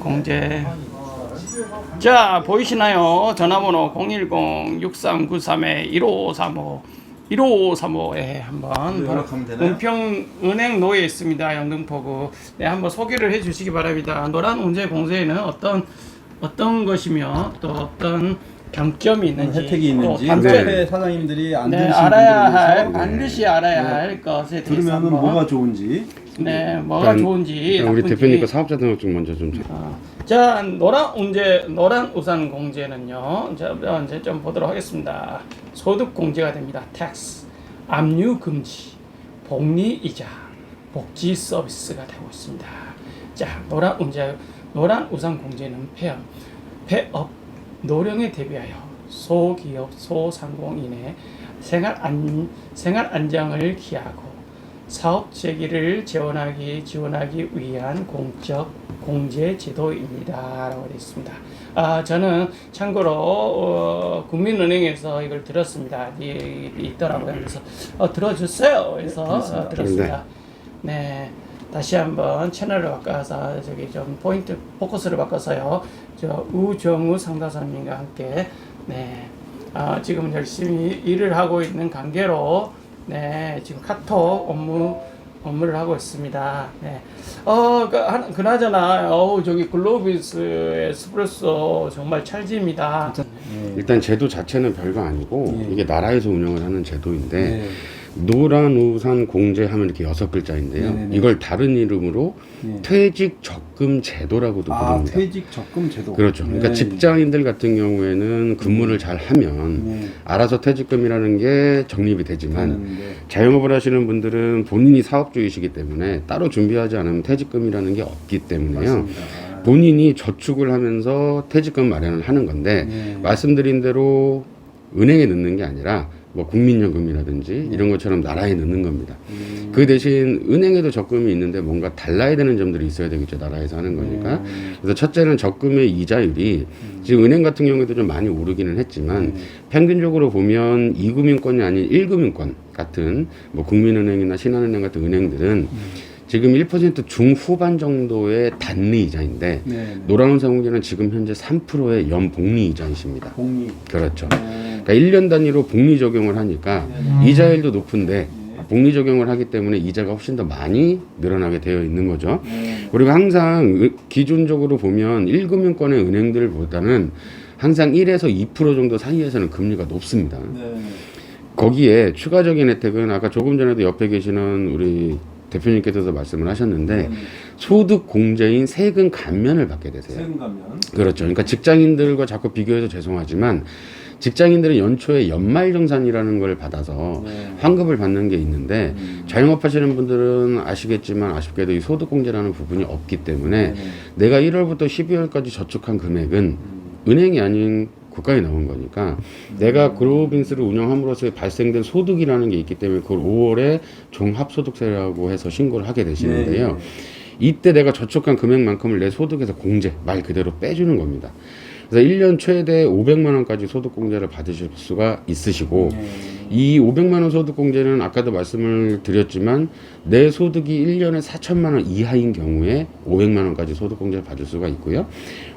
공제. 자, 보이시나요? 전화번호 010-6393-1535 1535에 한번 은평은행 노예 있습니다. 영등포구. 네, 한번 소개를 해 주시기 바랍니다. 노란 운제 공제에는 어떤 것이며 또 어떤 장점이 있는지, 혜택이 있는지, 단점, 사장님들이 안 네, 반드시 알아야 할 것에 대해서 들으면 뭐가 좋은지, 네, 뭐가 좋은지, 우리 대표님과 사업자 등록증 먼저 좀. 자, 노란 우산 공제는요. 자, 이제 좀 보도록 하겠습니다. 소득 공제가 됩니다. 텍스, 압류 금지, 복리 이자, 복지 서비스가 되고 있습니다. 자, 노란 우산 공제는 폐업 노령에 대비하여 소기업, 소상공인의 생활 안정을 기하고 사업 재기를 지원하기 위한 공적 공제 제도입니다라고 되어 있습니다. 저는 참고로 국민은행에서 이걸 들었습니다. 있더라고요. 그래서 들어주세요. 그래서 들었습니다. 네, 다시 한번 채널을 바꿔서 저기 좀 포인트 포커스를 바꿔서요. 저 우정우 상담사님과 함께 네, 지금 열심히 일을 하고 있는 관계로 네, 지금 카톡 업무를 하고 있습니다. 네. 그나저나, 저기 글로비스 에스프레소 정말 찰집니다. 일단 제도 자체는 별거 아니고 이게 나라에서 운영을 하는 제도인데 네. 노란 우산 공제하면 이렇게 6글자인데요. 네네네. 이걸 다른 이름으로 퇴직 적금 제도라고도 부릅니다. 퇴직 적금 제도. 그렇죠. 그러니까 직장인들 같은 경우에는 근무를 잘 하면 알아서 퇴직금이라는 게 적립이 되지만 자영업을 하시는 분들은 본인이 사업주이시기 때문에 따로 준비하지 않으면 퇴직금이라는 게 없기 때문에요. 맞습니다. 본인이 저축을 하면서 퇴직금 마련을 하는 건데 말씀드린 대로 은행에 넣는 게 아니라 뭐 국민연금이라든지 이런 것처럼 나라에 넣는 겁니다. 그 대신 은행에도 적금이 있는데 뭔가 달라야 되는 점들이 있어야 되겠죠. 나라에서 하는 거니까. 그래서 첫째는 적금의 이자율이 지금 은행 같은 경우에도 좀 많이 오르기는 했지만 평균적으로 보면 2금융권이 아닌 1금융권 같은 뭐 국민은행이나 신한은행 같은 은행들은 지금 1% 중후반 정도의 단리 이자인데 노란 우산 공제는 지금 현재 3%의 연복리 이자이십니다. 복리. 그렇죠. 그러니까 1년 단위로 복리 적용을 하니까 이자율도 높은데 복리 적용을 하기 때문에 이자가 훨씬 더 많이 늘어나게 되어 있는 거죠. 그리고 항상 기준적으로 보면 1금융권의 은행들보다는 항상 1에서 2% 정도 사이에서는 금리가 높습니다. 거기에 추가적인 혜택은 아까 조금 전에도 옆에 계시는 우리 대표님께서도 말씀을 하셨는데 소득 공제인 세금 감면을 받게 되세요. 세금 감면. 그렇죠. 그러니까 직장인들과 자꾸 비교해서 죄송하지만 직장인들은 연초에 연말정산이라는 걸 받아서 환급을 받는 게 있는데 자영업 하시는 분들은 아시겠지만 아쉽게도 이 소득공제라는 부분이 없기 때문에 내가 1월부터 12월까지 저축한 금액은 은행이 아닌 국가에 나온 거니까 내가 글로빈스를 운영함으로써 발생된 소득이라는 게 있기 때문에 그걸 5월에 종합소득세라고 해서 신고를 하게 되시는데요. 이때 내가 저축한 금액만큼을 내 소득에서 공제, 말 그대로 빼주는 겁니다. 그래서 1년 최대 500만 원까지 소득공제를 받으실 수가 있으시고 이 500만 원 소득공제는 아까도 말씀을 드렸지만 내 소득이 1년에 4천만 원 이하인 경우에 500만 원까지 소득공제를 받을 수가 있고요.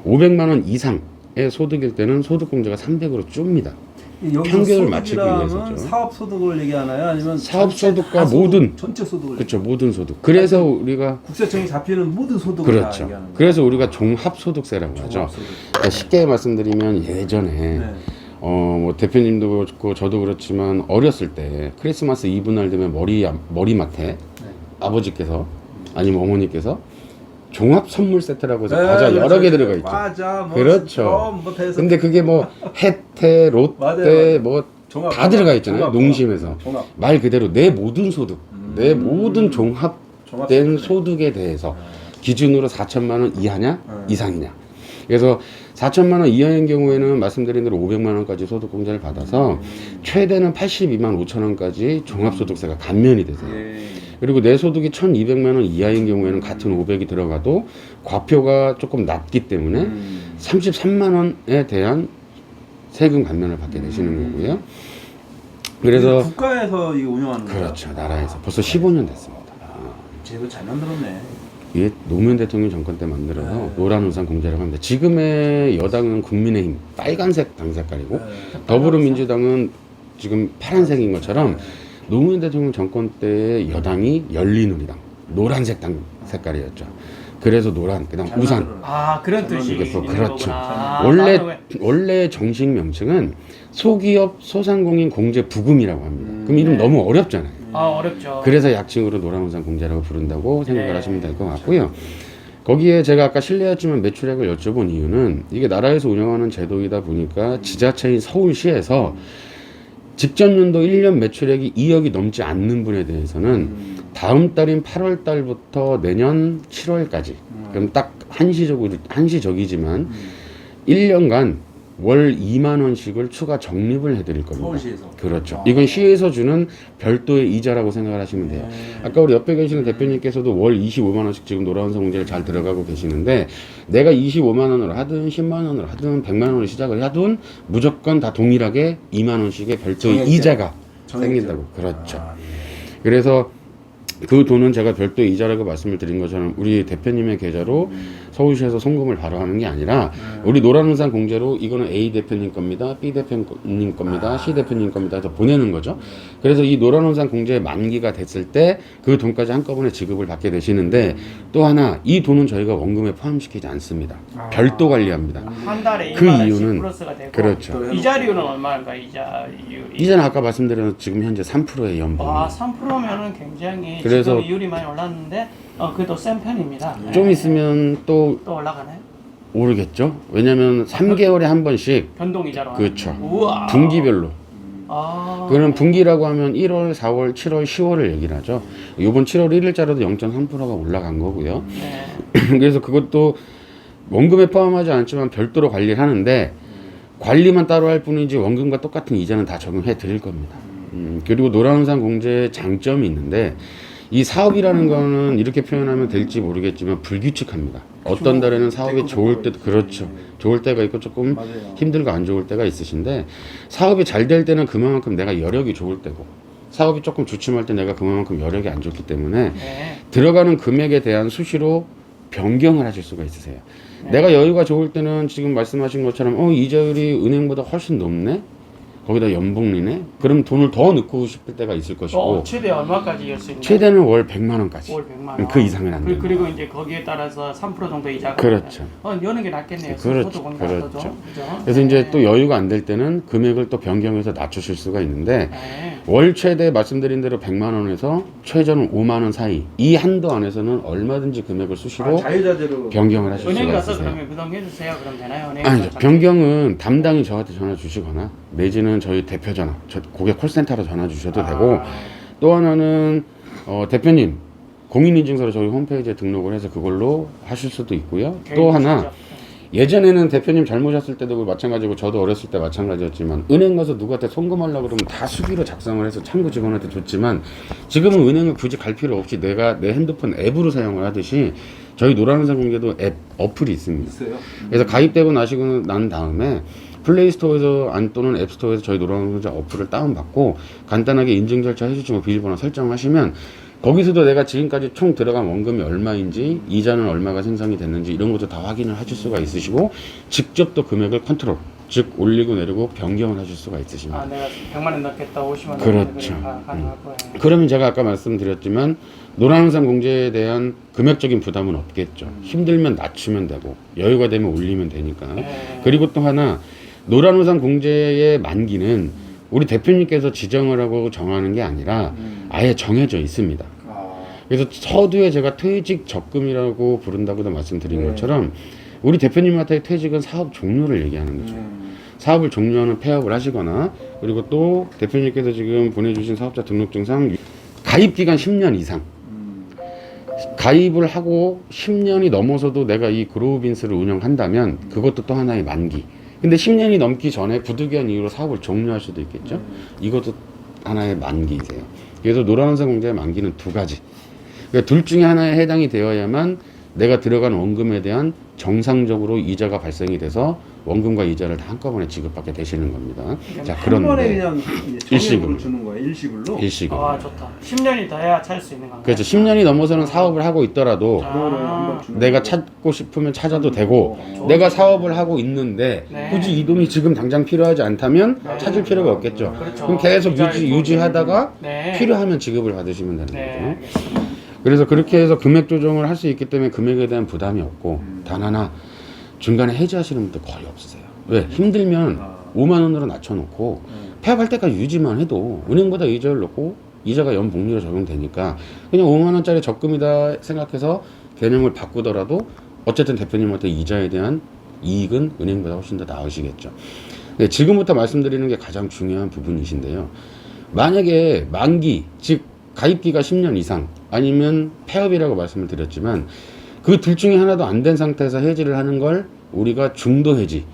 500만 원 이상의 소득일 때는 소득공제가 300으로 줍니다. 평균을 맞추기 위해서죠. 사업 소득을 얘기하나요? 아니면 사업 소득과 모든 전체 소득을. 그렇죠. 모든 소득. 그래서 우리가 국세청이 잡히는 모든 소득을 다 그렇죠. 얘기하는 거예요. 그래서 우리가 종합소득세라고 하죠. 그러니까 쉽게 말씀드리면 예전에 뭐 대표님도 그렇고 저도 그렇지만 어렸을 때 크리스마스 이브날 되면 머리맡에 아버지께서 아니면 어머니께서 종합 선물 세트라고 해서 과자 그렇죠. 여러 개 들어가 있죠. 과자, 뭐 그렇죠. 뭐 대서. 근데 그게 뭐 혜태, 롯데 맞아요. 뭐 종합, 다 들어가 있잖아요. 농심에서 종합. 말 그대로 내 모든 소득, 내 모든 종합된 종합소득세. 소득에 대해서 기준으로 4천만 원 이하냐 이상이냐. 그래서 4천만 원 이하인 경우에는 말씀드린 대로 500만 원까지 소득공제를 받아서 최대는 82만 5천 원까지 종합소득세가 감면이 되세요. 그리고 내 소득이 1,200만 원 이하인 경우에는 같은 500이 들어가도 과표가 조금 낮기 때문에 33만 원에 대한 세금 감면을 받게 되시는 거고요. 그래서 국가에서 이거 운영하는 거예요? 그렇죠. 나라에서 벌써 15년 됐습니다. 제도 잘 만들었네. 이게 노무현 대통령 정권 때 만들어서 노란우산 공제라고 합니다. 지금의 여당은 국민의힘 빨간색 당 색깔이고 더불어민주당은 지금 파란색인 것처럼 노무현 대통령 정권 때의 여당이 열린우리당 노란색 당 색깔이었죠. 그래서 노란 그다음 우산. 아 그런 뜻이 그래서 있는 그렇죠. 거구나. 원래 정식 명칭은 소기업 소상공인 공제 부금이라고 합니다. 그럼 이름 너무 어렵잖아요. 아 어렵죠. 그래서 약칭으로 노란우산 공제라고 부른다고 생각을 네. 하시면 될 것 같고요. 거기에 제가 아까 실례였지만 매출액을 여쭤본 이유는 이게 나라에서 운영하는 제도이다 보니까 지자체인 서울시에서 직전 연도 1년 매출액이 2억이 넘지 않는 분에 대해서는 다음 달인 8월 달부터 내년 7월까지 그럼 딱 한시적이지만 1년간 월 2만 원씩을 추가 적립을 해드릴 겁니다. 서울시에서. 그렇죠. 이건 시에서 주는 별도의 이자라고 생각을 하시면 돼요. 아까 우리 옆에 계시는 대표님께서도 월 25만 원씩 지금 노란우산 공제를 잘 들어가고 계시는데 내가 25만 원으로 하든 10만 원으로 하든 100만 원으로 시작을 하든 무조건 다 동일하게 2만 원씩의 별도의 정액제. 이자가 정액제. 생긴다고. 그렇죠. 그래서 그 돈은 제가 별도의 이자라고 말씀을 드린 것처럼 우리 대표님의 계좌로 서울시에서 송금을 바로 하는 게 아니라 우리 노란우산 공제로 이거는 A 대표님 겁니다, B 대표님 겁니다, C 대표님 겁니다 해서 보내는 거죠. 그래서 이 노란우산 공제 만기가 됐을 때 그 돈까지 한꺼번에 지급을 받게 되시는데 또 하나 이 돈은 저희가 원금에 포함시키지 않습니다. 별도 관리합니다. 한 달에 그 2만 원씩 이유는 플러스가 되고 그렇죠. 이자료는 얼마인가 이자율이? 이제는 아까 말씀드린 지금 현재 3%의 연봉. 아 3%면은 굉장히 그래서- 지금 이율이 많이 올랐는데 그래도 센 편입니다. 좀 네. 있으면 또 또 올라가나요? 오르겠죠. 왜냐하면 3개월에 한 번씩 변동 이자로. 그렇죠. 우와. 분기별로. 아. 그럼 분기라고 하면 1월, 4월, 7월, 10월을 얘기를 하죠. 이번 7월 1일자로도 0.3%가 올라간 거고요. 네. 그래서 그것도 원금에 포함하지 않지만 별도로 관리를 하는데 관리만 따로 할 뿐이지 원금과 똑같은 이자는 다 적용해 드릴 겁니다. 그리고 노란우산 공제의 장점이 있는데 이 사업이라는 거는 이렇게 표현하면 될지 모르겠지만 불규칙합니다. 어떤 달에는 사업이 좋을 때도 그렇죠. 좋을 때가 있고 조금 맞아요. 힘들고 안 좋을 때가 있으신데 사업이 잘 될 때는 그만큼 내가 여력이 좋을 때고 사업이 조금 주춤할 때 내가 그만큼 여력이 안 좋기 때문에 네. 들어가는 금액에 대한 수시로 변경을 하실 수가 있으세요. 내가 여유가 좋을 때는 지금 말씀하신 것처럼 이자율이 은행보다 훨씬 높네? 거기다 연봉리네? 그럼 돈을 더 넣고 싶을 때가 있을 것이고 최대 얼마까지 열 수 있나요? 최대는 월 100만 원까지. 월 100만 원. 그 이상은 안 돼요. 그리고 이제 거기에 따라서 3% 정도 이자가. 그렇죠. 여는 게 낫겠네요. 그렇죠. 소득은 그렇죠. 낮아도. 그죠? 그래서 이제 네. 또 여유가 안 될 때는 금액을 또 변경해서 낮추실 수가 있는데 네. 월 최대 말씀드린 대로 100만 원에서 최저는 5만 원 사이 이 한도 안에서는 얼마든지 금액을 수시로 자유자재로 변경을 하실 은행 수가 가서 있으세요. 그러면 변동해 주세요. 그럼 되나요? 은행 아니죠. 가서 변경은 담당이 저한테 전화 주시거나 내지는 저희 대표 전화, 저 고객 콜센터로 전화 주셔도 되고 또 하나는 대표님 공인인증서로 저희 홈페이지에 등록을 해서 그걸로 하실 수도 있고요. 또 하나 진짜. 예전에는 대표님 젊으셨을 때도 마찬가지고 저도 어렸을 때 마찬가지였지만 은행 가서 누구한테 송금하려고 그러면 다 수기로 작성을 해서 창구 직원한테 줬지만 지금은 은행을 굳이 갈 필요 없이 내가 내 핸드폰 앱으로 사용을 하듯이 저희 노란우산 공제도 앱 어플이 있습니다. 있어요. 그래서 가입되고 나시고 난 다음에 플레이스토어에서 또는 앱스토어에서 저희 노란우산 공제 어플을 다운받고 간단하게 인증 절차 해주시고 비밀번호 설정하시면 거기서도 내가 지금까지 총 들어간 원금이 얼마인지 이자는 얼마가 생성이 됐는지 이런 것도 다 확인을 하실 수가 있으시고 직접 또 금액을 컨트롤 즉 올리고 내리고 변경을 하실 수가 있으십니다. 내가 100만 원 넣겠다 50만 원 그렇죠. 가능하고. 그러면 제가 아까 말씀드렸지만 노란우산 공제에 대한 금액적인 부담은 없겠죠. 힘들면 낮추면 되고 여유가 되면 올리면 되니까. 네. 그리고 또 하나 노란우산 공제의 만기는 우리 대표님께서 지정을 하고 정하는 게 아니라 아예 정해져 있습니다. 그래서 서두에 제가 퇴직 적금이라고 부른다고도 말씀드린 것처럼 우리 대표님한테 퇴직은 사업 종료를 얘기하는 거죠. 사업을 종료하는 폐업을 하시거나 그리고 또 대표님께서 지금 보내주신 사업자 등록증상 가입 기간 10년 이상 가입을 하고 10년이 넘어서도 내가 이 그로우빈스를 운영한다면 그것도 또 하나의 만기. 근데 10년이 넘기 전에 부득이한 이유로 사업을 종료할 수도 있겠죠. 이것도 하나의 만기이세요. 그래서 노란우산 공제의 만기는 두 가지. 그러니까 둘 중에 하나에 해당이 되어야만 내가 들어간 원금에 대한 정상적으로 이자가 발생이 돼서 원금과 이자를 다 한꺼번에 지급받게 되시는 겁니다. 자, 한 번에 그런데 그냥 일시금으로. 정액으로 주는 거예요. 일시불로. 일시금. 아 좋다. 10년이 더 해야 찾을 수 있는 건가요? 그렇죠. 10년이 넘어서는 사업을 하고 있더라도 그거를 한번 주는 내가 거고. 찾고 싶으면 찾아도 되고 어. 내가 사업을 하고 있는데 네. 굳이 이 돈이 지금 당장 필요하지 않다면 네. 찾을 필요가 없겠죠. 그렇죠. 그럼 계속 이자를 유지하다가 네. 필요하면 지급을 받으시면 되는 네, 거죠. 알겠습니다. 그래서 그렇게 해서 금액 조정을 할 수 있기 때문에 금액에 대한 부담이 없고 단 하나 중간에 해지하시는 분들 거의 없으세요. 왜? 힘들면 5만 원으로 낮춰놓고 폐업할 때까지 유지만 해도 은행보다 이자를 넣고 이자가 연복리로 적용되니까 그냥 5만 원짜리 적금이다 생각해서 개념을 바꾸더라도 어쨌든 대표님한테 이자에 대한 이익은 은행보다 훨씬 더 나으시겠죠. 네, 지금부터 말씀드리는 게 가장 중요한 부분이신데요. 만약에 만기, 즉 가입기가 10년 이상 아니면 폐업이라고 말씀을 드렸지만 그 둘 중에 하나도 안 된 상태에서 해지를 하는 걸 우리가 중도 해지,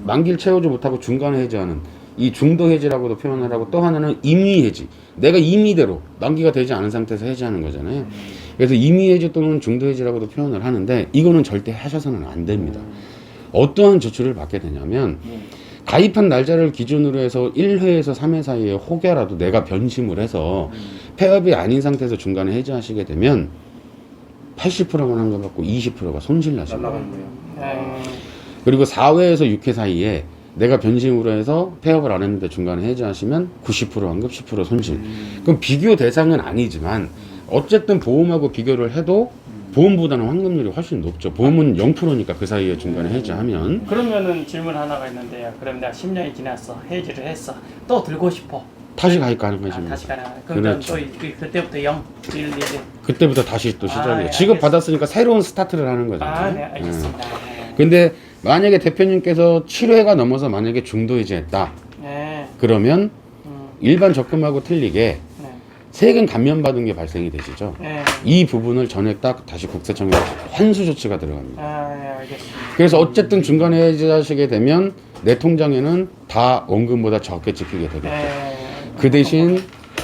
만기를 채우지 못하고 중간에 해지하는 이 중도 해지라고도 표현을 하고 또 하나는 임의 해지, 내가 임의대로 만기가 되지 않은 상태에서 해지하는 거잖아요. 그래서 임의 해지 또는 중도 해지라고도 표현을 하는데 이거는 절대 하셔서는 안 됩니다. 어떠한 조치를 받게 되냐면 가입한 날짜를 기준으로 해서 1회에서 3회 사이에 혹여라도 내가 변심을 해서 폐업이 아닌 상태에서 중간에 해지하시게 되면 80%만 환급받고 20%가 손실 나십니다. 날라가는 거예요. 네. 그리고 4회에서 6회 사이에 내가 변심으로 해서 폐업을 안 했는데 중간에 해지하시면 90% 환급, 10% 손실. 그럼 비교 대상은 아니지만 어쨌든 보험하고 비교를 해도 보험보다는 환급률이 훨씬 높죠. 보험은 0%니까 그 사이에 중간에 해지하면. 그러면은 질문 하나가 있는데요. 그럼 내가 10년이 지났어. 해지를 했어. 또 들고 싶어. 다시 가입 아, 가능하십니다. 다시 가나. 그럼 그렇죠. 또 그때부터 0, 1, 2. 그때부터 다시 또 시작이에요. 아, 네, 지급 받았으니까 새로운 스타트를 하는 거잖아요. 아, 네, 알겠습니다. 네. 근데 만약에 대표님께서 7회가 넘어서 만약에 중도 해지했다. 네. 그러면 음, 일반 적금하고 틀리게 네. 세금 감면받은 게 발생이 되시죠. 네. 이 부분을 전액 딱 다시 국세청에 환수 조치가 들어갑니다. 아, 네, 알겠습니다. 그래서 어쨌든 중간에 해지하시게 되면 내 통장에는 다 원금보다 적게 찍히게 되겠죠. 네. 그 대신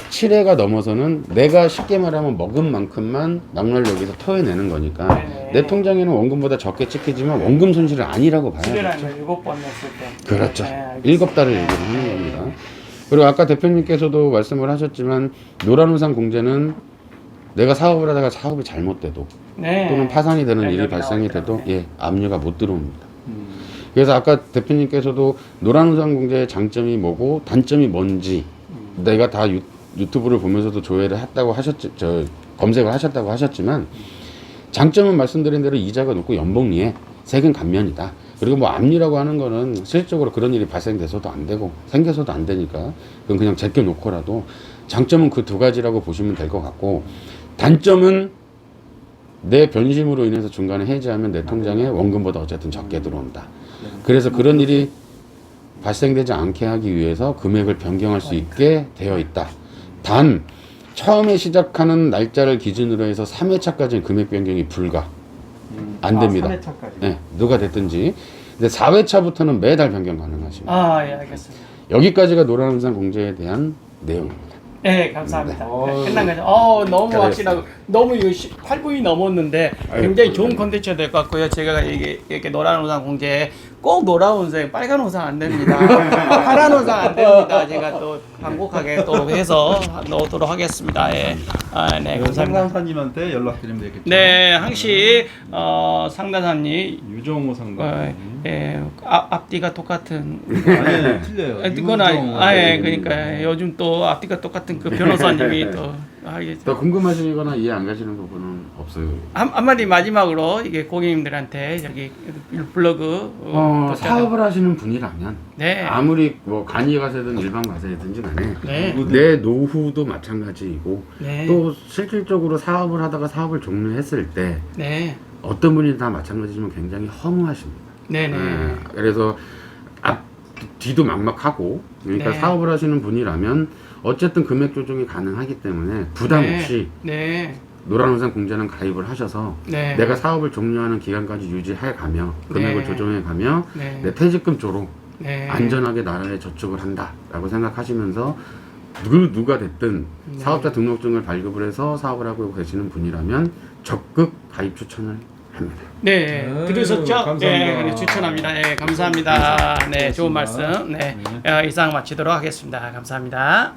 7회가 넘어서는 내가 쉽게 말하면 먹은 만큼만 낙날 여기서 토해내는 거니까 네네. 내 통장에는 원금보다 적게 찍히지만 원금 손실은 아니라고 봐야죠. 7회라는 걸 7번 냈을 때. 그렇죠. 네, 알겠습니다. 7달을 얘기를 하는 겁니다. 그리고 아까 대표님께서도 말씀을 하셨지만 노란우산 공제는 내가 사업을 하다가 사업이 잘못돼도 네. 또는 파산이 되는 일이 연락이 발생이 나오더라고요. 돼도 압류가 못 들어옵니다. 그래서 아까 대표님께서도 노란우산 공제의 장점이 뭐고 단점이 뭔지 내가 다 유튜브를 보면서도 조회를 했다고 검색을 하셨다고 하셨지만 장점은 말씀드린 대로 이자가 높고 연복리에 세금 감면이다. 그리고 뭐 압류라고 하는 거는 실질적으로 그런 일이 발생돼서도 안 되고 생겨서도 안 되니까 그건 그냥 제껴 놓고라도 장점은 그 두 가지라고 보시면 될 것 같고 단점은 내 변심으로 인해서 중간에 해지하면 내 통장에 원금보다 어쨌든 적게 들어온다. 그래서 그런 일이 발생되지 않게 하기 위해서 금액을 변경할 수 있게 되어 있다. 단 처음에 시작하는 날짜를 기준으로 해서 3회차까지는 금액 변경이 불가. 안 됩니다. 3회차까지. 네, 누가 됐든지. 근데 4회차부터는 매달 변경 가능하십니다. 아, 예, 알겠습니다. 여기까지가 노란우산 공제에 대한 내용입니다. 네, 감사합니다. 네. 네, 끝난 거죠. 너무 잘했어요. 확실하고 너무 이거 8분이 넘었는데 굉장히 좋은 콘텐츠가 될 것 같고요. 제가 이렇게 노란 우산 공제 꼭 노란 우산, 빨간 우산 안 됩니다. 파란 우산 안 됩니다. 제가 또 한곡하게 또 해서 넣도록 하겠습니다. 예. 아, 네, 감사합니다. 상담사님한테 연락드리면 되겠죠. 네, 항시 상담사님 유정호 상담사님. 예, 앞뒤가 똑같은 아니, 틀려요. 그건 아예 그러니까 요즘 또 앞뒤가 똑같은 그 변호사님이 또 더 궁금하시거나 이해 안 가시는 부분은 없어요. 한마디 마지막으로 이게 고객님들한테 여기 블로그 사업을 하시는 분이라면 네. 아무리 뭐 간이 가세든 일반 가세든지 간에 네. 내 노후도 마찬가지이고 네. 또 실질적으로 사업을 하다가 사업을 종료했을 때 네. 어떤 분이 다 마찬가지지만 굉장히 허무하십니다. 네네. 그래서 뒤도 막막하고 그러니까 네. 사업을 하시는 분이라면 어쨌든 금액 조정이 가능하기 때문에 부담 네. 없이 네. 노란우산 공제는 가입을 하셔서 네. 내가 사업을 종료하는 기간까지 유지해 가며 금액을 네. 조정해 가며 네. 내 퇴직금 쪽으로 네. 안전하게 나라에 저축을 한다라고 생각하시면서 누가 됐든 네. 사업자 등록증을 발급을 해서 사업을 하고 계시는 분이라면 적극 가입 추천을 네, 들으셨죠? 감사합니다. 네, 추천합니다. 네, 감사합니다. 네, 좋은 고맙습니다. 말씀. 네, 이상 마치도록 하겠습니다. 감사합니다.